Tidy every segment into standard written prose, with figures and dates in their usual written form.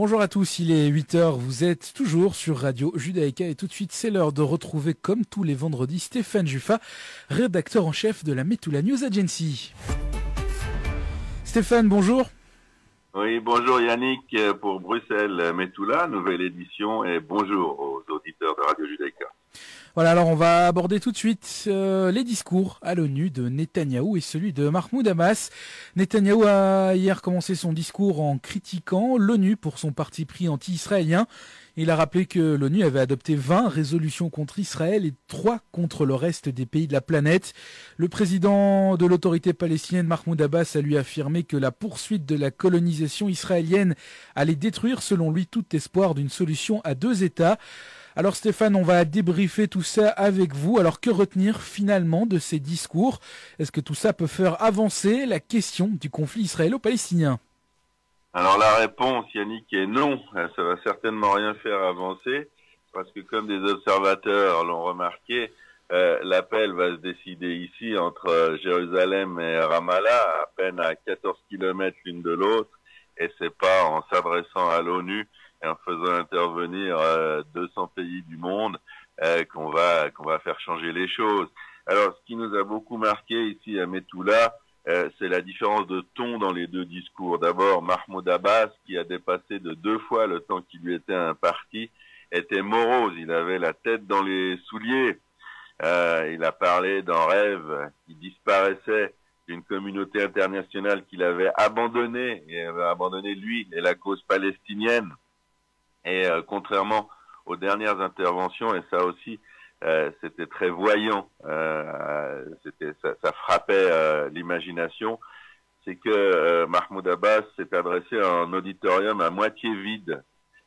Bonjour à tous, il est 8 heures, vous êtes toujours sur Radio Judaïka et tout de suite c'est l'heure de retrouver comme tous les vendredis Stéphane Juffa, rédacteur en chef de la Metula News Agency. Stéphane, bonjour. Oui, bonjour Yannick pour Bruxelles Metula, nouvelle édition et bonjour aux auditeurs de Radio Judaïka. Voilà, alors on va aborder tout de suite les discours à l'ONU de Netanyahou et celui de Mahmoud Abbas. Netanyahou a hier commencé son discours en critiquant l'ONU pour son parti pris anti-israélien. Il a rappelé que l'ONU avait adopté 20 résolutions contre Israël et 3 contre le reste des pays de la planète. Le président de l'autorité palestinienne Mahmoud Abbas a lui affirmé que la poursuite de la colonisation israélienne allait détruire selon lui tout espoir d'une solution à 2 États. Alors Stéphane, on va débriefer tout ça avec vous. Alors que retenir finalement de ces discours? Est-ce que tout ça peut faire avancer la question du conflit israélo-palestinien? Alors la réponse, Yannick, est non. Ça va certainement rien faire avancer parce que comme des observateurs l'ont remarqué, l'appel va se décider ici entre Jérusalem et Ramallah, à peine à 14 kilomètres l'une de l'autre, et c'est pas en s'adressant à l'ONU et en faisant intervenir 200 pays du monde qu'on va faire changer les choses. Alors, ce qui nous a beaucoup marqué ici à Metula, c'est la différence de ton dans les deux discours. D'abord, Mahmoud Abbas, qui a dépassé de 2 fois le temps qui lui était imparti, était morose. Il avait la tête dans les souliers. Il a parlé d'un rêve qui disparaissait, d'une communauté internationale qu'il avait abandonnée, et avait abandonné lui et la cause palestinienne. Et contrairement aux dernières interventions, et ça aussi, c'était très voyant, ça frappait l'imagination, c'est que Mahmoud Abbas s'est adressé à un auditorium à moitié vide.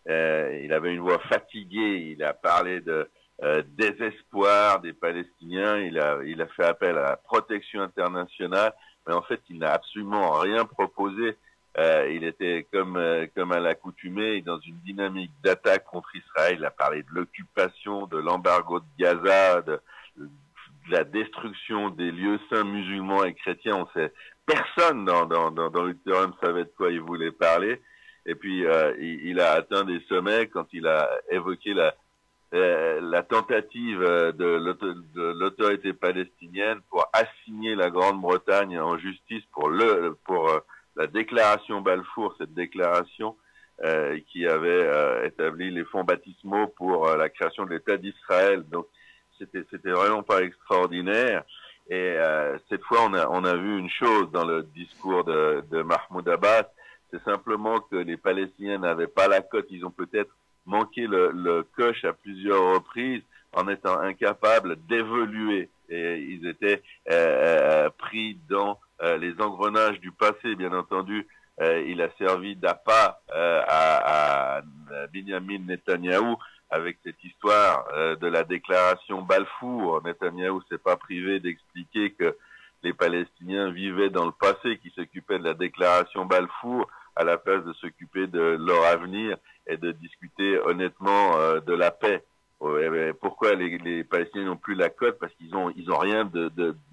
Il avait une voix fatiguée, il a parlé de désespoir des Palestiniens, il a fait appel à la protection internationale, mais en fait, il n'a absolument rien proposé. Il était comme à l'accoutumée dans une dynamique d'attaque contre Israël. Il a parlé de l'occupation, de l'embargo de Gaza, de la destruction des lieux saints musulmans et chrétiens. On sait, personne dans l'auditorium savait de quoi il voulait parler. Et puis il a atteint des sommets quand il a évoqué la tentative de l'autorité palestinienne pour assigner la Grande-Bretagne en justice pour la déclaration Balfour, cette déclaration qui avait établi les fonds baptismaux pour la création de l'État d'Israël. Donc c'était vraiment pas extraordinaire. Et cette fois, on a vu une chose dans le discours de Mahmoud Abbas, c'est simplement que les Palestiniens n'avaient pas la cote. Ils ont peut-être manqué le coche à plusieurs reprises en étant incapables d'évoluer. Et ils étaient pris dans les engrenages du passé, bien entendu. Il a servi d'appât à Benjamin Netanyahou avec cette histoire de la déclaration Balfour. Netanyahou s'est pas privé d'expliquer que les Palestiniens vivaient dans le passé, qui s'occupaient de la déclaration Balfour à la place de s'occuper de leur avenir et de discuter honnêtement de la paix. Pourquoi les Palestiniens n'ont plus la cote? Parce qu'ils ont rien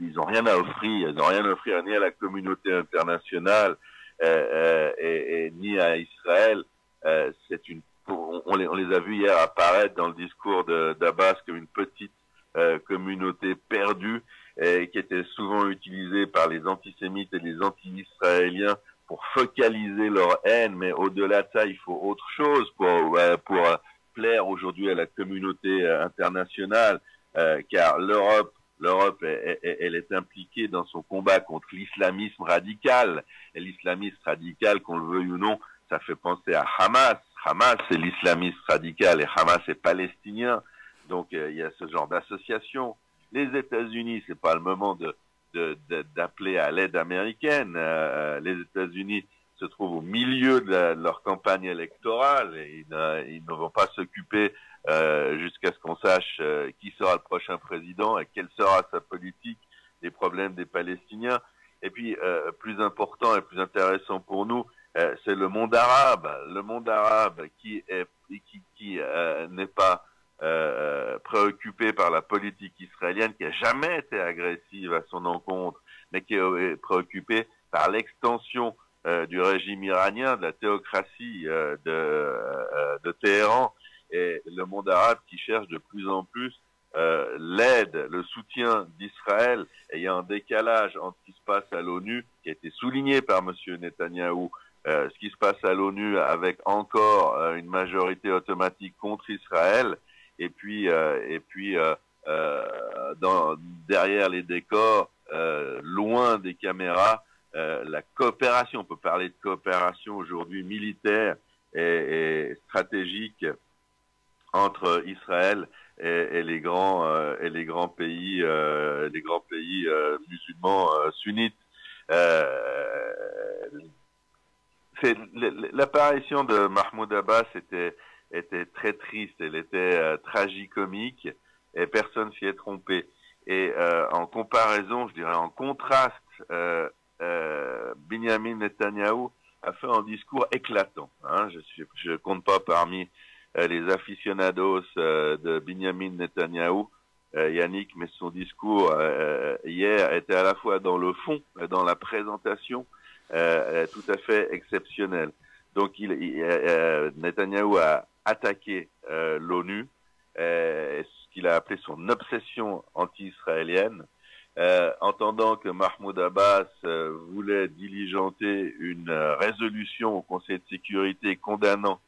ils ont rien à offrir. Ils n'ont rien à offrir ni à la communauté internationale et ni à Israël. On les a vus hier apparaître dans le discours d'Abbas comme une petite communauté perdue qui était souvent utilisée par les antisémites et les anti-israéliens pour focaliser leur haine. Mais au-delà de ça, il faut autre chose pour plaire aujourd'hui à la communauté internationale, car l'Europe, elle est impliquée dans son combat contre l'islamisme radical. Et l'islamisme radical, qu'on le veuille ou non, ça fait penser à Hamas. Hamas, c'est l'islamisme radical et Hamas est palestinien. Donc, il y a ce genre d'association. Les États-Unis, c'est pas le moment d'appeler à l'aide américaine. Les États-Unis se trouvent au milieu de leur campagne électorale et ils ne vont pas s'occuper jusqu'à ce qu'on sache qui sera le prochain président et quelle sera sa politique, des problèmes des Palestiniens. Et puis, plus important et plus intéressant pour nous, c'est le monde arabe. Le monde arabe qui n'est pas préoccupé par la politique israélienne, qui a jamais été agressive à son encontre, mais qui est préoccupé par l'extension du régime iranien, de la théocratie de Téhéran, et le monde arabe qui cherche de plus en plus l'aide, le soutien d'Israël. Et il y a un décalage entre ce qui se passe à l'ONU, qui a été souligné par M. Netanyahou, ce qui se passe à l'ONU avec encore une majorité automatique contre Israël, et puis derrière les décors, loin des caméras, la coopération, on peut parler de coopération aujourd'hui militaire et stratégique entre Israël et les grands pays musulmans sunnites. L'apparition de Mahmoud Abbas était très triste, elle était tragicomique et personne s'y est trompé. Et en comparaison, je dirais en contraste, Benjamin Netanyahou a fait un discours éclatant. Hein. Je compte pas parmi les aficionados de Benjamin Netanyahou, Yannick, mais son discours hier était à la fois dans le fond, dans la présentation, tout à fait exceptionnel. Donc Netanyahou a attaqué l'ONU, ce qu'il a appelé son obsession anti-israélienne, entendant que Mahmoud Abbas voulait diligenter une résolution au Conseil de sécurité condamnant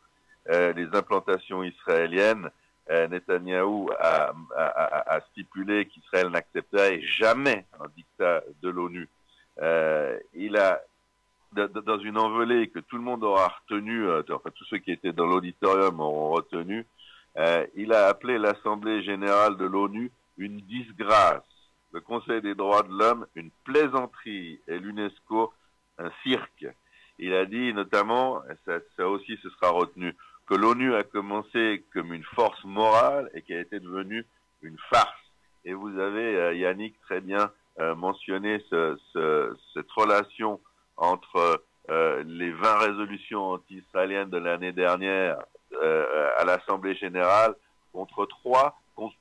les implantations israéliennes. Netanyahou a stipulé qu'Israël n'accepterait jamais un diktat de l'ONU. Il a, dans une envolée que tout le monde aura retenu, enfin tous ceux qui étaient dans l'auditorium auront retenu, il a appelé l'Assemblée générale de l'ONU une disgrâce, le Conseil des droits de l'homme une plaisanterie et l'UNESCO un cirque. Il a dit notamment, ça aussi ce sera retenu, que l'ONU a commencé comme une force morale et qui a été devenue une farce. Et vous avez, Yannick, très bien mentionné cette relation entre les 20 résolutions anti-israéliennes de l'année dernière à l'Assemblée générale contre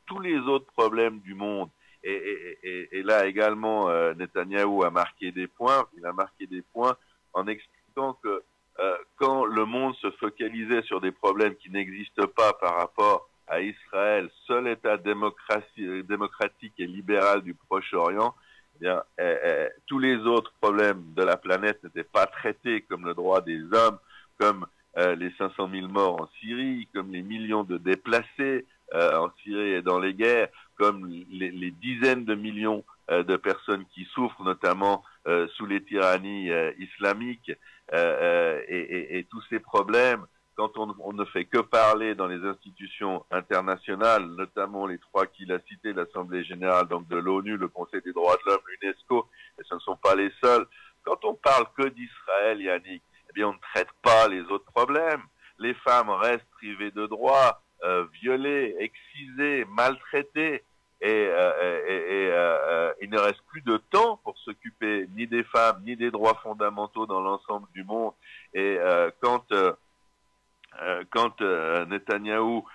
tous les autres problèmes du monde. Et là également, Netanyahou a marqué des points. Il a marqué des points en expliquant que quand le monde se focalisait sur des problèmes qui n'existent pas par rapport à Israël, seul État démocratique et libéral du Proche-Orient, eh bien, tous les autres problèmes de la planète n'étaient pas traités, comme le droit des hommes, comme les 500 000 morts en Syrie, comme les millions de déplacés en Syrie et dans les guerres, comme les dizaines de millions de personnes qui souffrent, notamment sous les tyrannies islamiques, et tous ces problèmes, quand on ne fait que parler dans les institutions internationales, notamment les trois qu'il a cités, l'Assemblée générale donc de l'ONU, le Conseil des droits de l'homme, l'UNESCO, et ce ne sont pas les seuls. Quand on parle que d'Israël, Yannick, eh bien on ne traite pas les autres problèmes. Les femmes restent privées de droits, violées, excisées, maltraitées, et il ne reste plus de temps pour s'occuper ni des femmes, ni des droits fondamentaux dans l'ensemble du monde. Et quand Netanyahou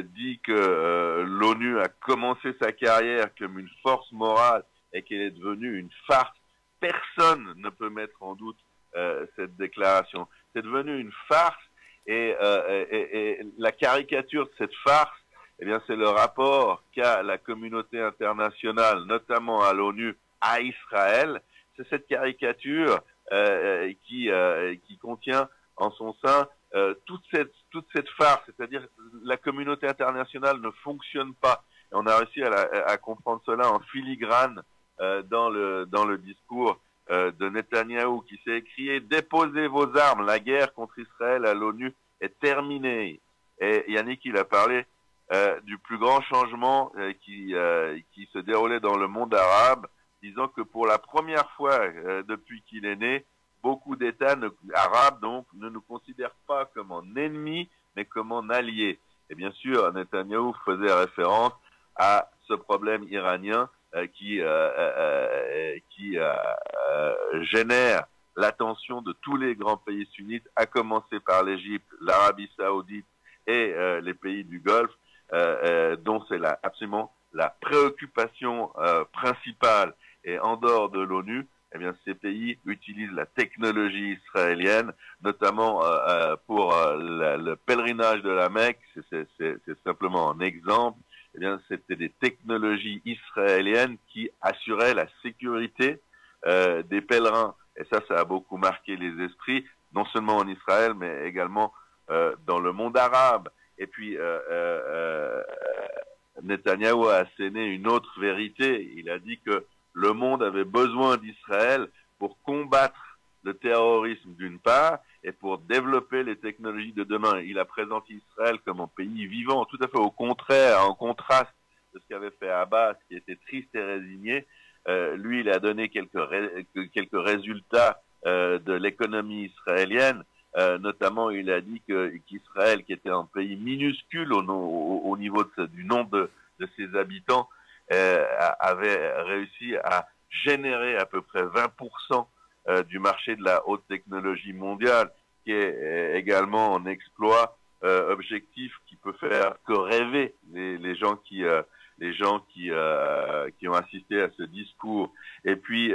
dit que l'ONU a commencé sa carrière comme une force morale et qu'elle est devenue une farce, personne ne peut mettre en doute cette déclaration. C'est devenu une farce et la caricature de cette farce, eh bien, c'est le rapport qu'a la communauté internationale, notamment à l'ONU, à Israël. C'est cette caricature qui contient en son sein toute cette farce, c'est-à-dire la communauté internationale ne fonctionne pas. Et on a réussi à comprendre cela en filigrane dans le discours de Netanyahou qui s'est écrié « Déposez vos armes, la guerre contre Israël à l'ONU est terminée ». Et Yannick, il a parlé du plus grand changement qui se déroulait dans le monde arabe, disant que pour la première fois depuis qu'il est né, beaucoup d'États arabes donc ne nous considèrent pas comme un ennemi, mais comme un allié. Et bien sûr, Netanyahou faisait référence à ce problème iranien qui génère l'attention de tous les grands pays sunnites, à commencer par l'Égypte, l'Arabie saoudite et les pays du Golfe, dont c'est absolument la préoccupation principale. Et en dehors de l'ONU, eh bien, ces pays utilisent la technologie israélienne, notamment pour le pèlerinage de la Mecque. C'est simplement un exemple. Eh bien, c'était des technologies israéliennes qui assuraient la sécurité des pèlerins. Et ça a beaucoup marqué les esprits, non seulement en Israël, mais également dans le monde arabe. Et puis, Netanyahou a asséné une autre vérité. Il a dit que le monde avait besoin d'Israël pour combattre le terrorisme d'une part et pour développer les technologies de demain. Il a présenté Israël comme un pays vivant, tout à fait au contraire, en contraste de ce qu'avait fait Abbas, qui était triste et résigné. Lui, il a donné quelques résultats de l'économie israélienne. Notamment, il a dit qu'Israël, qui était un pays minuscule au niveau du nombre de ses habitants, avait réussi à générer à peu près 20% du marché de la haute technologie mondiale, qui est également un exploit objectif qui peut faire que rêver les gens qui ont assisté à ce discours. Et puis,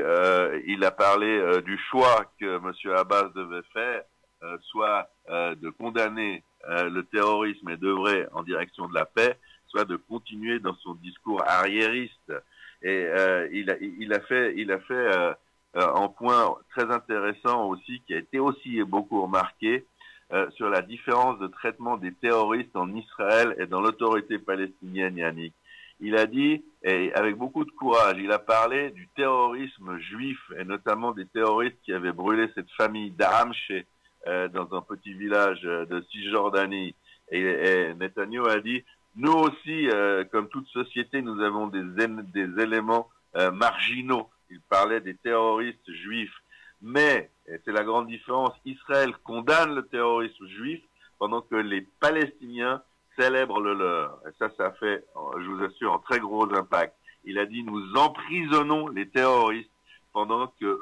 il a parlé du choix que M. Abbas devait faire, soit de condamner le terrorisme et d'œuvrer en direction de la paix, soit de continuer dans son discours arriériste. Et il a fait un point très intéressant aussi, qui a été aussi beaucoup remarqué, sur la différence de traitement des terroristes en Israël et dans l'autorité palestinienne, Yannick. Il a dit, et avec beaucoup de courage, il a parlé du terrorisme juif, et notamment des terroristes qui avaient brûlé cette famille d'Aramché dans un petit village de Cisjordanie. Et Netanyahou a dit, nous aussi, comme toute société, nous avons des éléments marginaux. Il parlait des terroristes juifs. Mais, et c'est la grande différence, Israël condamne le terrorisme juif pendant que les Palestiniens célèbrent le leur. Et ça fait, je vous assure, un très gros impact. Il a dit, nous emprisonnons les terroristes pendant que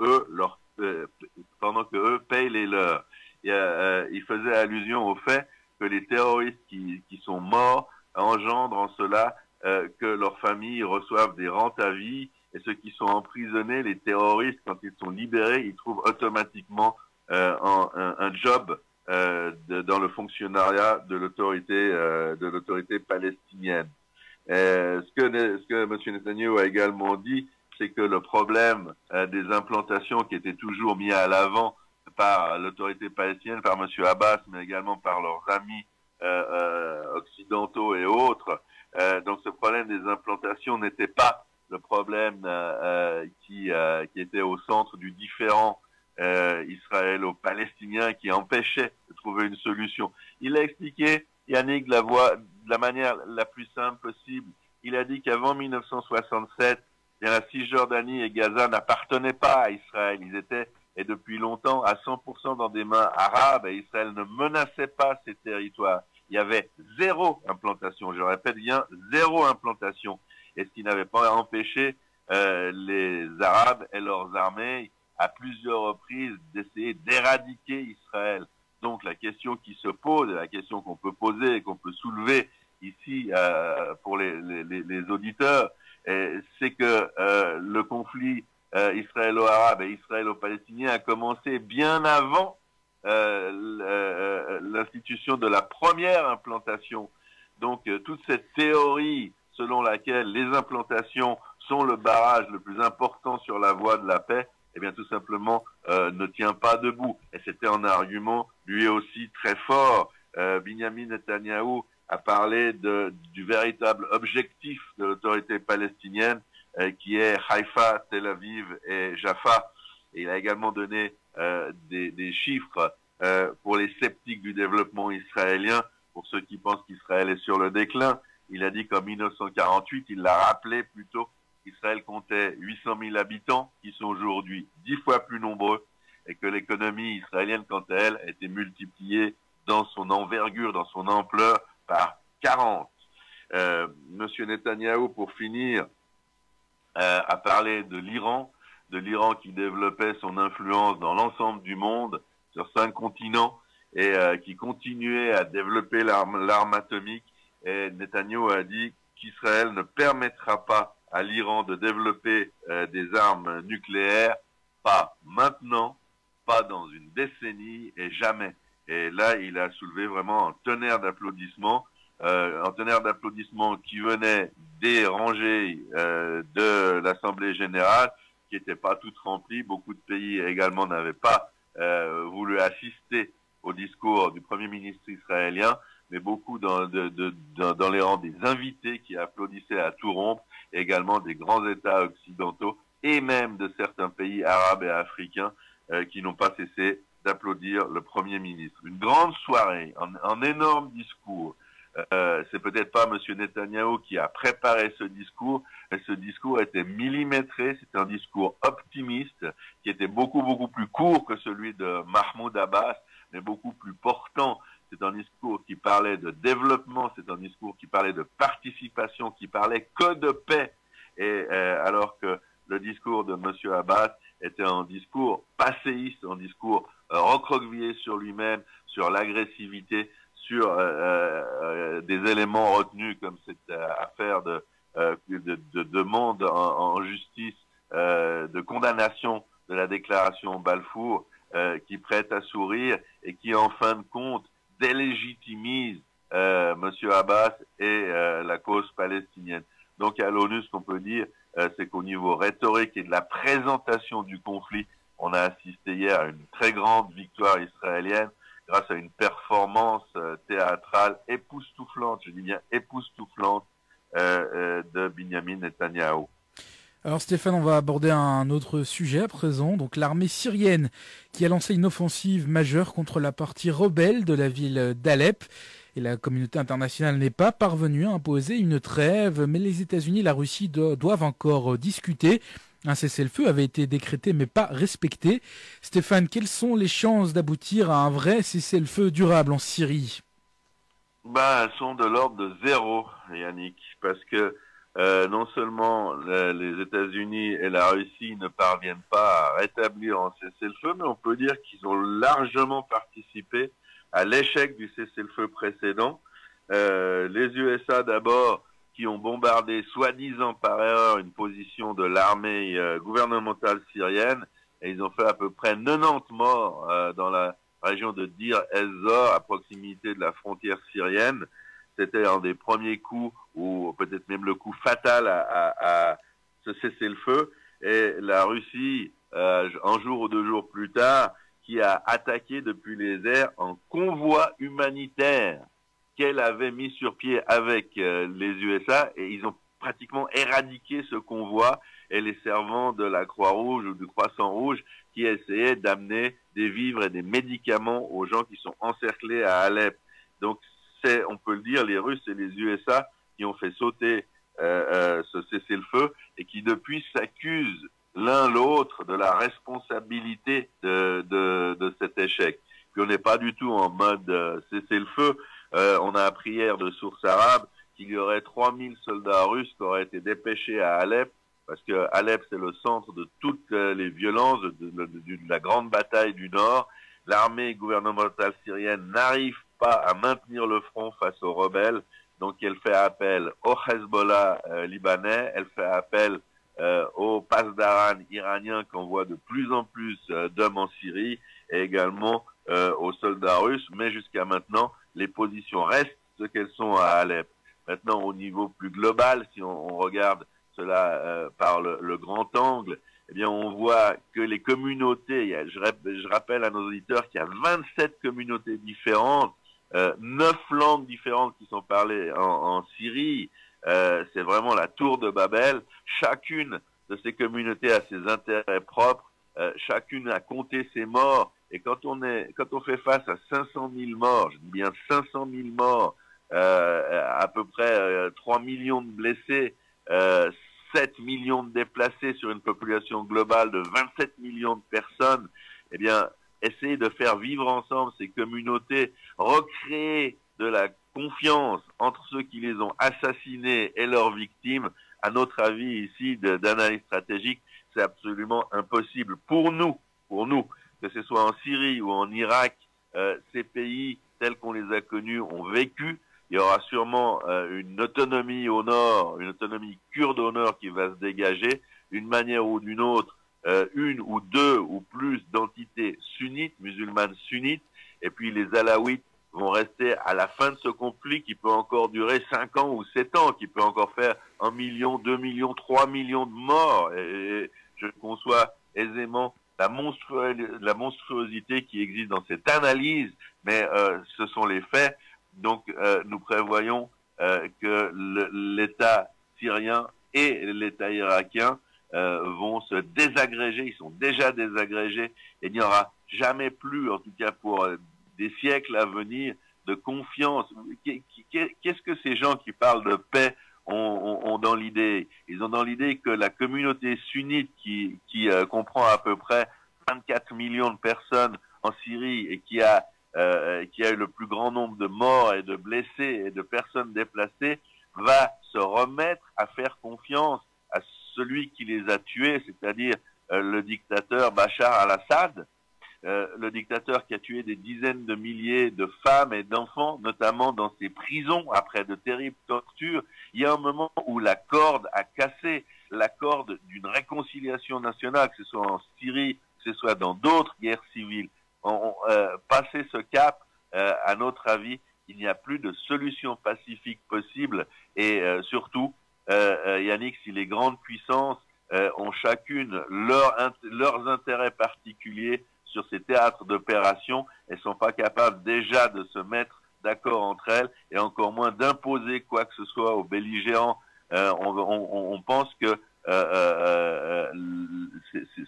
eux payent les leurs. Il faisait allusion au fait que les terroristes qui sont morts engendrent en cela que leurs familles reçoivent des rentes à vie, et ceux qui sont emprisonnés, les terroristes, quand ils sont libérés, ils trouvent automatiquement un job dans le fonctionnariat de l'autorité palestinienne. Ce que M. Netanyahou a également dit, c'est que le problème des implantations qui étaient toujours mis à l'avant par l'autorité palestinienne, par M. Abbas, mais également par leurs amis occidentaux et autres, donc ce problème des implantations n'était pas le problème qui était au centre du différend israélo-palestinien, qui empêchait de trouver une solution. Il a expliqué, Yannick, de la manière la plus simple possible. Il a dit qu'avant 1967, la Cisjordanie et Gaza n'appartenaient pas à Israël. Ils étaient, et depuis longtemps, à 100% dans des mains arabes, et Israël ne menaçait pas ces territoires. Il y avait zéro implantation, je répète bien, zéro implantation. Et ce qui n'avait pas empêché les Arabes et leurs armées à plusieurs reprises d'essayer d'éradiquer Israël. Donc la question qui se pose, la question qu'on peut poser et qu'on peut soulever ici pour les auditeurs, c'est que le conflit israélo-arabe et israélo-palestinien a commencé bien avant l'institution de la première implantation. Donc toute cette théorie selon laquelle les implantations sont le barrage le plus important sur la voie de la paix, eh bien tout simplement ne tient pas debout. Et c'était un argument lui aussi très fort. Binyamin Netanyahou a parlé du véritable objectif de l'autorité palestinienne qui est Haïfa, Tel Aviv et Jaffa. Et il a également donné des chiffres pour les sceptiques du développement israélien, pour ceux qui pensent qu'Israël est sur le déclin. Il a dit qu'en 1948, il l'a rappelé plutôt, Israël comptait 800 000 habitants, qui sont aujourd'hui 10 fois plus nombreux, et que l'économie israélienne, quant à elle, a été multipliée dans son envergure, dans son ampleur, par 40. Monsieur Netanyahou, pour finir, a parlé de l'Iran qui développait son influence dans l'ensemble du monde, sur 5 continents, et qui continuait à développer l'arme atomique. Et Netanyahou a dit qu'Israël ne permettra pas à l'Iran de développer des armes nucléaires pas maintenant, pas dans une décennie et jamais. Et là, il a soulevé vraiment un tonnerre d'applaudissements, qui venait des rangées de l'Assemblée générale, qui n'étaient pas toutes remplies. Beaucoup de pays également n'avaient pas voulu assister au discours du Premier ministre israélien, mais beaucoup dans les rangs des invités qui applaudissaient à tout rompre, et également des grands États occidentaux et même de certains pays arabes et africains qui n'ont pas cessé d'applaudir le Premier ministre. Une grande soirée, un énorme discours. C'est peut-être pas M. Netanyahou qui a préparé ce discours, mais ce discours était millimétré, c'était un discours optimiste, qui était beaucoup, beaucoup plus court que celui de Mahmoud Abbas, mais beaucoup plus portant. C'est un discours qui parlait de développement, c'est un discours qui parlait de participation, qui parlait que de paix. Et alors que le discours de M. Abbas était un discours passéiste, un discours recroquevillé sur lui-même, sur l'agressivité, sur des éléments retenus comme cette affaire de demande en justice, de condamnation de la déclaration Balfour, qui prête à sourire et qui, en fin de compte, délégitimise M. Abbas et la cause palestinienne. Donc à l'ONU, ce qu'on peut dire, c'est qu'au niveau rhétorique et de la présentation du conflit, on a assisté hier à une très grande victoire israélienne grâce à une performance théâtrale époustouflante, je dis bien époustouflante, de Binyamin Netanyahou. Alors Stéphane, on va aborder un autre sujet à présent. Donc l'armée syrienne qui a lancé une offensive majeure contre la partie rebelle de la ville d'Alep. Et la communauté internationale n'est pas parvenue à imposer une trêve, mais les États-Unis et la Russie doivent encore discuter. Un cessez-le-feu avait été décrété mais pas respecté. Stéphane, quelles sont les chances d'aboutir à un vrai cessez-le-feu durable en Syrie? Elles sont de l'ordre de 0, Yannick, parce que non seulement les États-Unis et la Russie ne parviennent pas à rétablir un cessez-le-feu, mais on peut dire qu'ils ont largement participé à l'échec du cessez-le-feu précédent. Les USA d'abord, qui ont bombardé soi-disant par erreur une position de l'armée gouvernementale syrienne, et ils ont fait à peu près 90 morts dans la région de Deir ez-Zor, à proximité de la frontière syrienne. C'était un des premiers coups, ou peut-être même le coup fatal à ce cessez-le-feu. Et la Russie, un jour ou 2 jours plus tard, qui a attaqué depuis les airs un convoi humanitaire qu'elle avait mis sur pied avec les USA, et ils ont pratiquement éradiqué ce convoi et les servants de la Croix-Rouge ou du Croissant-Rouge qui essayaient d'amener des vivres et des médicaments aux gens qui sont encerclés à Alep. Donc c'est, on peut le dire, les Russes et les USA qui ont fait sauter ce cessez-le-feu et qui depuis s'accusent l'un l'autre de la responsabilité de cet échec. Puis on n'est pas du tout en mode cessez-le-feu. On a appris hier de sources arabes qu'il y aurait 3000 soldats russes qui auraient été dépêchés à Alep, parce que Alep c'est le centre de toutes les violences, de la grande bataille du Nord. L'armée gouvernementale syrienne n'arrive pas à maintenir le front face aux rebelles, donc elle fait appel au Hezbollah libanais, elle fait appel au Pasdaran iranien qu'on voit de plus en plus d'hommes en Syrie, et également aux soldats russes, mais jusqu'à maintenant, les positions restent ce qu'elles sont à Alep. Maintenant, au niveau plus global, si on regarde cela par le grand angle, eh bien, on voit que les communautés, je rappelle à nos auditeurs qu'il y a 27 communautés différentes, 9 langues différentes qui sont parlées en Syrie. C'est vraiment la tour de Babel. Chacune de ces communautés a ses intérêts propres, chacune a compté ses morts, et quand on fait face à 500 000 morts, je dis bien 500 000 morts, à peu près 3 millions de blessés, 7 millions de déplacés sur une population globale de 27 millions de personnes, eh bien, essayer de faire vivre ensemble ces communautés, recréer de la confiance entre ceux qui les ont assassinés et leurs victimes, à notre avis ici d'analyse stratégique, c'est absolument impossible. Pour nous, que ce soit en Syrie ou en Irak, ces pays tels qu'on les a connus ont vécu. Il y aura sûrement une autonomie au nord, une autonomie kurde au nord qui va se dégager. D'une manière ou d'une autre, une ou deux ou plus d'entités sunnites, musulmanes sunnites, et puis les alaouites vont rester à la fin de ce conflit qui peut encore durer 5 ans ou 7 ans, qui peut encore faire 1 million, 2 millions, 3 millions de morts. Et je conçois aisément la monstruosité qui existe dans cette analyse, mais ce sont les faits. Donc nous prévoyons que l'État syrien et l'État irakien vont se désagréger, ils sont déjà désagrégés, et il n'y aura jamais plus, en tout cas pour des siècles à venir, de confiance. Qu'est-ce que ces gens qui parlent de paix ont dans l'idée? Ils ont dans l'idée que la communauté sunnite qui comprend à peu près 24 millions de personnes en Syrie et qui a eu le plus grand nombre de morts et de blessés et de personnes déplacées, va se remettre à faire confiance à celui qui les a tués, c'est-à-dire le dictateur Bachar al-Assad, le dictateur qui a tué des dizaines de milliers de femmes et d'enfants, notamment dans ses prisons, après de terribles tortures. Il y a un moment où la corde a cassé, la corde d'une réconciliation nationale, que ce soit en Syrie, que ce soit dans d'autres guerres civiles. Passer ce cap, à notre avis, il n'y a plus de solution pacifique possible. Et surtout, Yannick, si les grandes puissances ont chacune leurs intérêts particuliers sur ces théâtres d'opération, elles ne sont pas capables déjà de se mettre d'accord entre elles et encore moins d'imposer quoi que ce soit aux belligérants. On pense que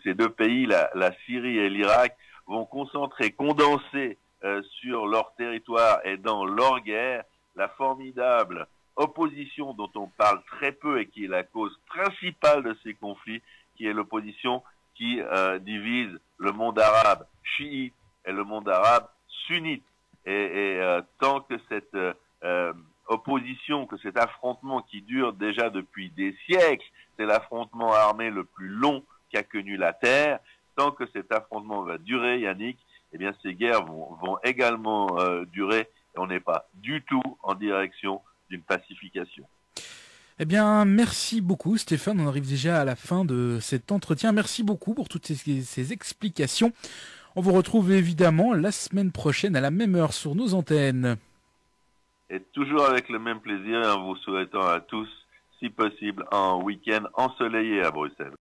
ces deux pays, la Syrie et l'Irak, vont concentrer, condenser sur leur territoire et dans leur guerre la formidable opposition dont on parle très peu et qui est la cause principale de ces conflits, qui est l'opposition qui divise le monde arabe chiite et le monde arabe sunnite. Et tant que cette opposition, que cet affrontement qui dure déjà depuis des siècles, c'est l'affrontement armé le plus long qu'a connu la Terre, tant que cet affrontement va durer, Yannick, eh bien ces guerres vont également durer, et on n'est pas du tout en direction d'une pacification. Eh bien, merci beaucoup Stéphane, on arrive déjà à la fin de cet entretien. Merci beaucoup pour toutes ces explications. On vous retrouve évidemment la semaine prochaine à la même heure sur nos antennes. Et toujours avec le même plaisir, en vous souhaitant à tous, si possible, un week-end ensoleillé à Bruxelles.